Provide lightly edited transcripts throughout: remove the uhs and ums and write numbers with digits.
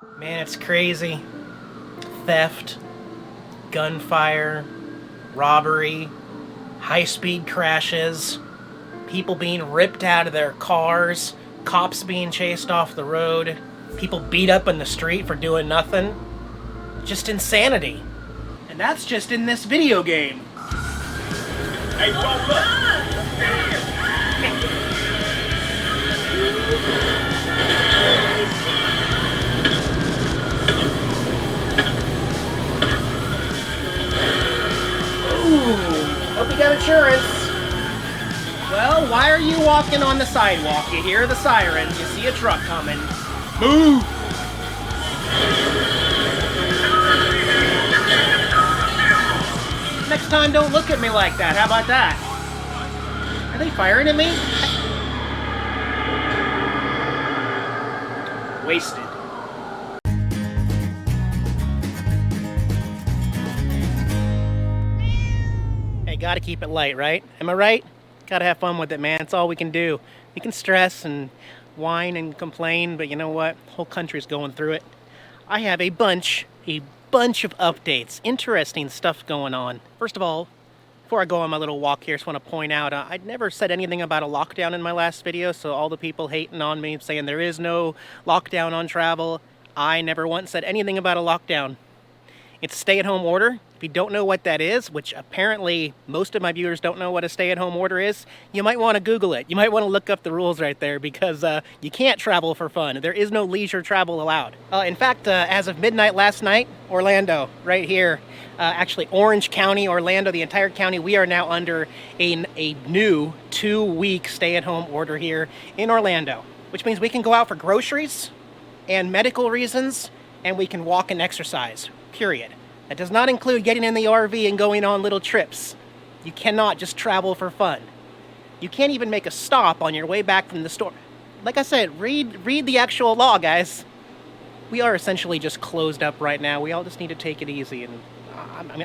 Man, it's crazy. Theft, gunfire, robbery, high-speed crashes, people being ripped out of their cars, cops being chased off the road, people beat up in the street for doing nothing. Just insanity. And that's just in this video game. Hey, bro, look. Hope you got insurance. Well, why are you walking on the sidewalk? You hear the sirens, you see a truck coming. Move! Next time, don't look at me like that. How about that? Are they firing at me? Wasted. Gotta keep it light, right? Am I right? Gotta have fun with it, man. It's all we can do. We can stress and whine and complain, but you know what? The whole country's going through it. I have a bunch of updates. Interesting stuff going on. First of all, before I go on my little walk here, I just want to point out, I'd never said anything about a lockdown in my last video, so all the people hating on me, saying there is no lockdown on travel, I never once said anything about a lockdown. It's a stay-at-home order. If you don't know what that is, which apparently most of my viewers don't know what a stay-at-home order is, you might want to Google it. You might want to look up the rules right there because you can't travel for fun. There is no leisure travel allowed. In fact, as of midnight last night, Orlando, right here, actually Orange County, Orlando, the entire county, we are now under a new 2-week stay-at-home order here in Orlando, which means we can go out for groceries and medical reasons, and we can walk and exercise. Period. That does not include getting in the RV and going on little trips. You cannot just travel for fun. You can't even make a stop on your way back from the store. Like I said, read the actual law, guys. We are essentially just closed up right now. We all just need to take it easy. And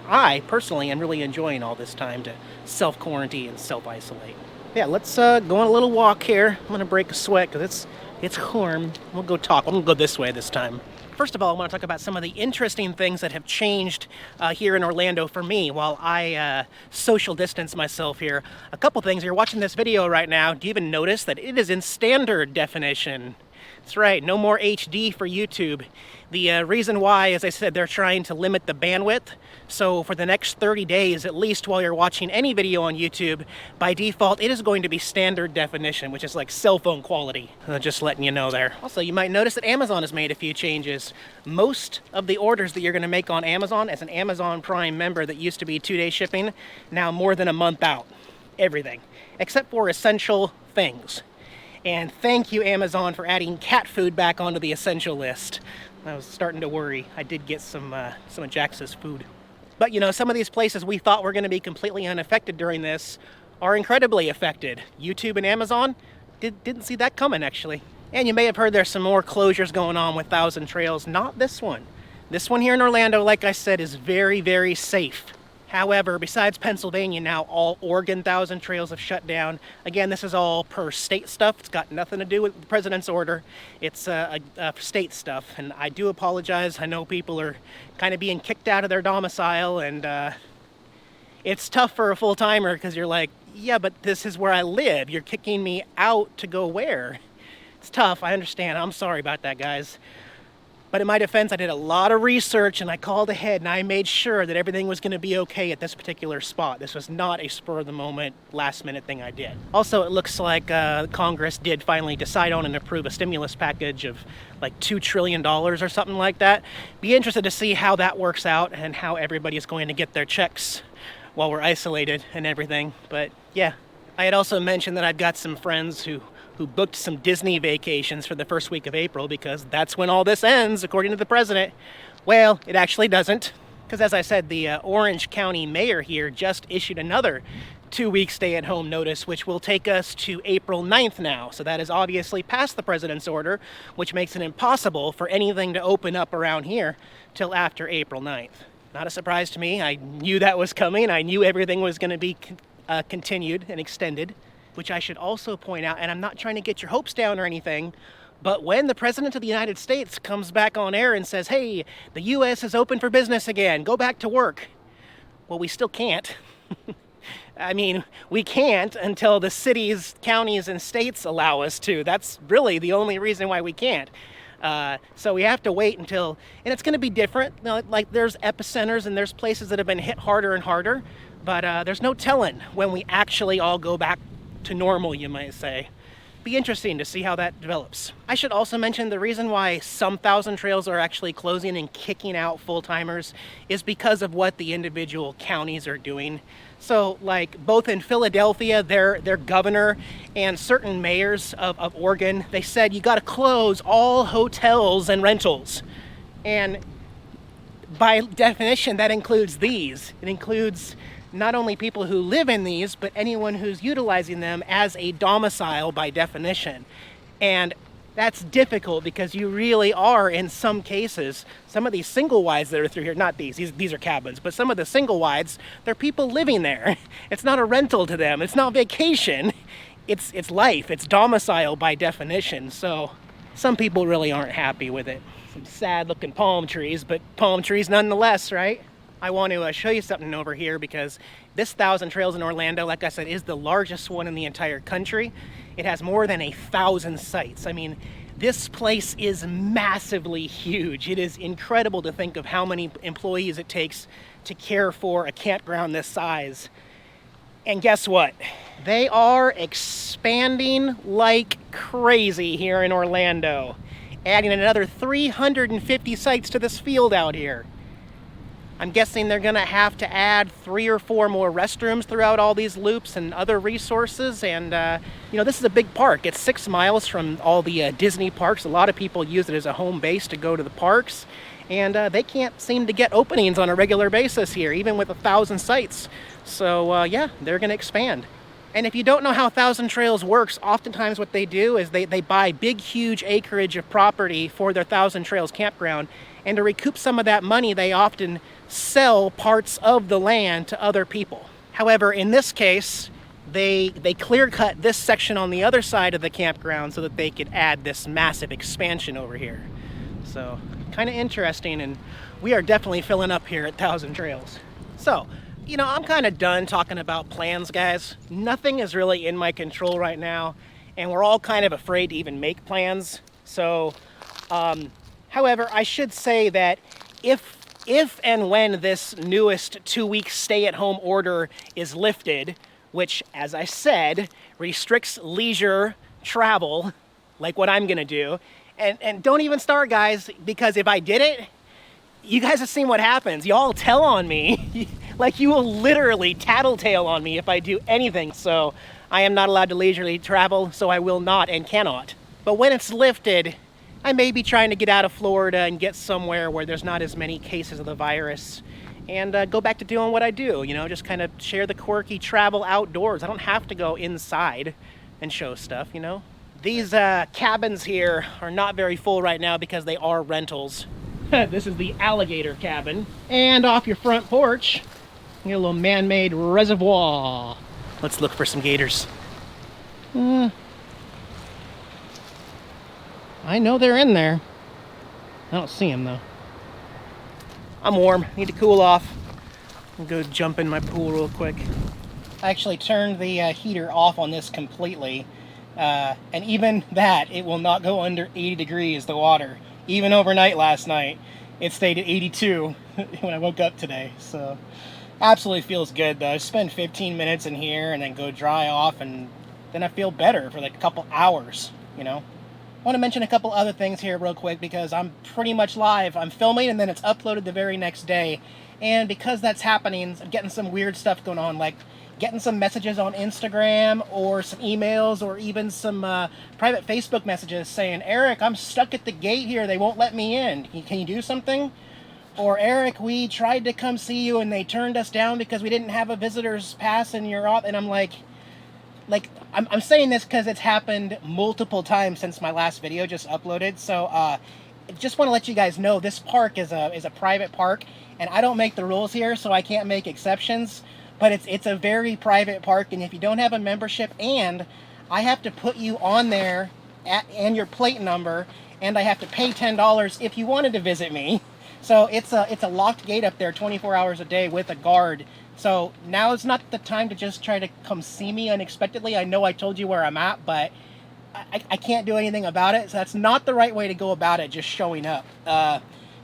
I personally am really enjoying all this time to self-quarantine and self-isolate. Yeah, let's go on a little walk here. I'm gonna break a sweat because it's warm. We'll go talk. I'm gonna go this way this time. First of all, I want to talk about some of the interesting things that have changed here in Orlando for me while I social distance myself here. A couple things. You're watching this video right now. Do you even notice that it is in standard definition? That's right, no more HD for YouTube. The reason why, as I said, they're trying to limit the bandwidth. So for the next 30 days, at least while you're watching any video on YouTube, by default, it is going to be standard definition, which is like cell phone quality. Just letting you know there. Also, you might notice that Amazon has made a few changes. Most of the orders that you're going to make on Amazon as an Amazon Prime member that used to be 2-day shipping, now more than a month out. Everything. Except for essential things. And thank you, Amazon, for adding cat food back onto the essential list. I was starting to worry. I did get some of Jax's food. But you know, some of these places we thought were going to be completely unaffected during this are incredibly affected. YouTube and Amazon didn't see that coming, actually. And you may have heard there's some more closures going on with Thousand Trails. Not this one. This one here in Orlando, like I said, is very, very safe. However, besides Pennsylvania now, all Oregon Thousand Trails have shut down. Again, this is all per state stuff. It's got nothing to do with the president's order. It's state stuff, and I do apologize. I know people are kind of being kicked out of their domicile, and it's tough for a full-timer because you're like, yeah, but this is where I live. You're kicking me out to go where? It's tough, I understand. I'm sorry about that, guys. But in my defense, I did a lot of research and I called ahead and I made sure that everything was going to be okay at this particular spot. This was not a spur-of-the-moment, last-minute thing I did. Also, it looks like Congress did finally decide on and approve a stimulus package of like $2 trillion or something like that. Be interested to see how that works out and how everybody is going to get their checks while we're isolated and everything. But yeah, I had also mentioned that I've got some friends who booked some Disney vacations for the first week of April because that's when all this ends, according to the president. Well, it actually doesn't, because as I said, the Orange County mayor here just issued another 2-week stay-at-home notice, which will take us to April 9th now. So that is obviously past the president's order, which makes it impossible for anything to open up around here till after April 9th. Not a surprise to me. I knew that was coming. I knew everything was going to be continued and extended, which I should also point out, and I'm not trying to get your hopes down or anything, But when the President of the United States comes back on air and says, hey, the U.S. is open for business again, go back to work, well, we still can't. I mean, we can't until the cities, counties, and states allow us to. That's really the only reason why we can't. So we have to wait until, and it's going to be different. Like there's epicenters and there's places that have been hit harder and harder, but there's no telling when we actually all go back to normal, you might say. Be interesting to see how that develops. I should also mention the reason why some thousand trails are actually closing and kicking out full-timers is because of what the individual counties are doing. So like both in Philadelphia, their governor and certain mayors of Oregon, they said you got to close all hotels and rentals. And by definition, that includes these. It includes not only people who live in these, but anyone who's utilizing them as a domicile by definition. And that's difficult because you really are, in some cases, some of these single wides that are through here, not these are cabins, but some of the single wides, they're people living there. It's not a rental to them. It's not vacation. It's life. It's domicile by definition. So some people really aren't happy with it. Some sad looking palm trees, but palm trees nonetheless, right? I want to show you something over here because this 1,000 Trails in Orlando, like I said, is the largest one in the entire country. It has more than 1,000 sites. I mean, this place is massively huge. It is incredible to think of how many employees it takes to care for a campground this size. And guess what? They are expanding like crazy here in Orlando, adding another 350 sites to this field out here. I'm guessing they're gonna have to add 3 or 4 more restrooms throughout all these loops and other resources. And you know, this is a big park. It's 6 miles from all the Disney parks. A lot of people use it as a home base to go to the parks. And they can't seem to get openings on a regular basis here, even with 1,000 sites. So yeah, they're gonna expand. And if you don't know how 1,000 Trails works, oftentimes what they do is they buy big, huge acreage of property for their 1,000 Trails campground. And to recoup some of that money, they often sell parts of the land to other people. However, in this case, they clear cut this section on the other side of the campground so that they could add this massive expansion over here. So kind of interesting, and we are definitely filling up here at 1,000 Trails. So, you know, I'm kind of done talking about plans, guys. Nothing is really in my control right now, and we're all kind of afraid to even make plans. So, however, I should say that if and when this newest 2-week stay-at-home order is lifted, which, as I said, restricts leisure travel, like what I'm gonna do, and don't even start, guys, because if I did it, you guys have seen what happens. Y'all tell on me. Like, you will literally tattletale on me if I do anything. So I am not allowed to leisurely travel, so I will not and cannot. But when it's lifted, I may be trying to get out of Florida and get somewhere where there's not as many cases of the virus and go back to doing what I do, you know, just kind of share the quirky travel outdoors. I don't have to go inside and show stuff, you know. These cabins here are not very full right now because they are rentals. This is the alligator cabin. And off your front porch, you get a little man-made reservoir. Let's look for some gators. I know they're in there. I don't see them though. I'm warm, need to cool off. I'll go jump in my pool real quick. I actually turned the heater off on this completely. And even that, it will not go under 80 degrees, the water. Even overnight last night, it stayed at 82 when I woke up today. So, absolutely feels good though. I spend 15 minutes in here and then go dry off, and then I feel better for like a couple hours, you know. I want to mention a couple other things here real quick because I'm pretty much live. I'm filming and then it's uploaded the very next day. And because that's happening, I'm getting some weird stuff going on, like getting some messages on Instagram or some emails or even some private Facebook messages saying, Eric, I'm stuck at the gate here. They won't let me in. Can you do something? Or, Eric, we tried to come see you and they turned us down because we didn't have a visitor's pass in your office. And I'm like, I'm saying this because it's happened multiple times since my last video just uploaded. So just want to let you guys know this park is a private park, and I don't make the rules here, so I can't make exceptions. But it's a very private park, and if you don't have a membership, and I have to put you on there and your plate number, and I have to pay $10 if you wanted to visit me. So it's a locked gate up there 24 hours a day with a guard. So now is not the time to just try to come see me unexpectedly. I know I told you where I'm at, but I can't do anything about it. So that's not the right way to go about it, just showing up.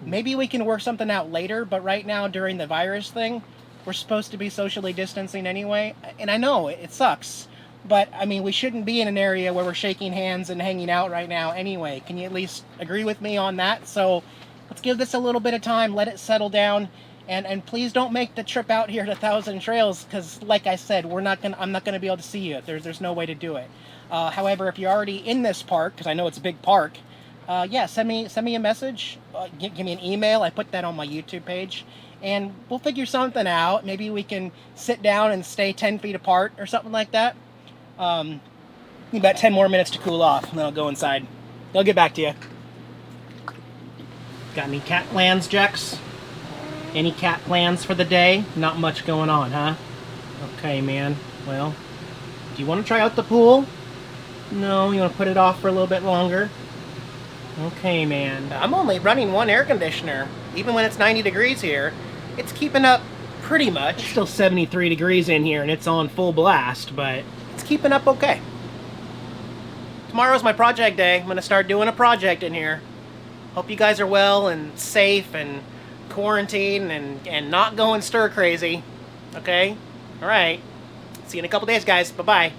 Maybe we can work something out later, but right now during the virus thing, we're supposed to be socially distancing anyway. And I know it sucks, but I mean, we shouldn't be in an area where we're shaking hands and hanging out right now anyway. Can you at least agree with me on that? So let's give this a little bit of time, let it settle down, and please don't make the trip out here to Thousand Trails, because like I said, I'm not gonna be able to see you. There's no way to do it. However, if you're already in this park, because I know it's a big park, yeah, send me a message, give me an email. I put that on my YouTube page, and we'll figure something out. Maybe we can sit down and stay 10 feet apart or something like that. Need about 10 more minutes to cool off, and then I'll go inside. I'll get back to you. Got any cat plans, Jex? Any cat plans for the day? Not much going on, huh? Okay, man. Well, do you want to try out the pool? No, you want to put it off for a little bit longer? Okay, man. I'm only running one air conditioner. Even when it's 90 degrees here, it's keeping up pretty much. It's still 73 degrees in here and it's on full blast, but it's keeping up okay. Tomorrow's my project day. I'm going to start doing a project in here. Hope you guys are well and safe and quarantined and not going stir crazy. Okay? Alright. See you in a couple days, guys. Bye-bye.